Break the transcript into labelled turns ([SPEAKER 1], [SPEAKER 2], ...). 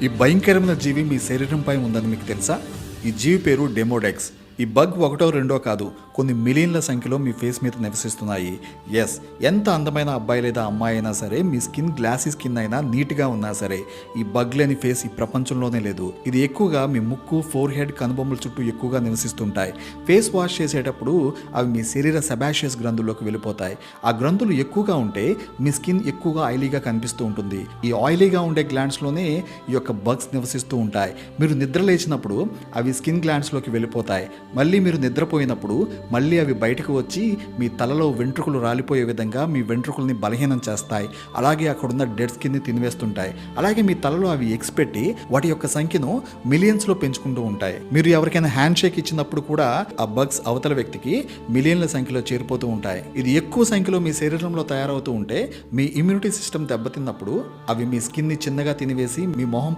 [SPEAKER 1] ఈ భయంకరమైన జీవి మీ శరీరంపై ఉందని మీకు తెలుసా? ఈ జీవి పేరు డెమోడెక్స్. ఈ బగ్ ఒకటో రెండో కాదు, కొన్ని మిలియన్ల సంఖ్యలో మీ ఫేస్ మీద నివసిస్తున్నాయి. ఎస్, ఎంత అందమైన అబ్బాయి లేదా అమ్మాయి అయినా సరే, మీ స్కిన్ గ్లాసీ స్కిన్ అయినా నీట్గా ఉన్నా సరే, ఈ బగ్ లేని ఫేస్ ఈ ప్రపంచంలోనే లేదు. ఇది ఎక్కువగా మీ ముక్కు, ఫోర్ హెడ్, కనుబొమ్మల చుట్టూ ఎక్కువగా నివసిస్తుంటాయి. ఫేస్ వాష్ చేసేటప్పుడు అవి మీ శరీర సెబాషియస్ గ్రంథుల్లోకి వెళ్ళిపోతాయి. ఆ గ్రంథులు ఎక్కువగా ఉంటే మీ స్కిన్ ఎక్కువగా ఆయిలీగా కనిపిస్తూ ఉంటుంది. ఈ ఆయిలీగా ఉండే గ్లాండ్స్లోనే ఈ యొక్క బగ్స్ నివసిస్తూ ఉంటాయి. మీరు నిద్ర లేచినప్పుడు అవి స్కిన్ గ్లాండ్స్లోకి వెళ్ళిపోతాయి. మళ్ళీ మీరు నిద్రపోయినప్పుడు మళ్ళీ అవి బయటకు వచ్చి మీ తలలో వెంట్రుకలు రాలిపోయే విధంగా మీ వెంట్రుకల్ని బలహీనం చేస్తాయి. అలాగే అక్కడున్న డెడ్ స్కిన్ని తినివేస్తుంటాయి. అలాగే మీ తలలో అవి ఎగ్స్ పెట్టి వాటి యొక్క సంఖ్యను మిలియన్స్లో పెంచుకుంటూ ఉంటాయి. మీరు ఎవరికైనా హ్యాండ్ షేక్ ఇచ్చినప్పుడు కూడా ఆ బగ్స్ అవతల వ్యక్తికి మిలియన్ల సంఖ్యలో చేరిపోతూ ఉంటాయి. ఇది ఎక్కువ సంఖ్యలో మీ శరీరంలో తయారవుతూ ఉంటే మీ ఇమ్యూనిటీ సిస్టమ్ దెబ్బతిన్నప్పుడు అవి మీ స్కిన్ని చిన్నగా తినివేసి మీ మొహంపై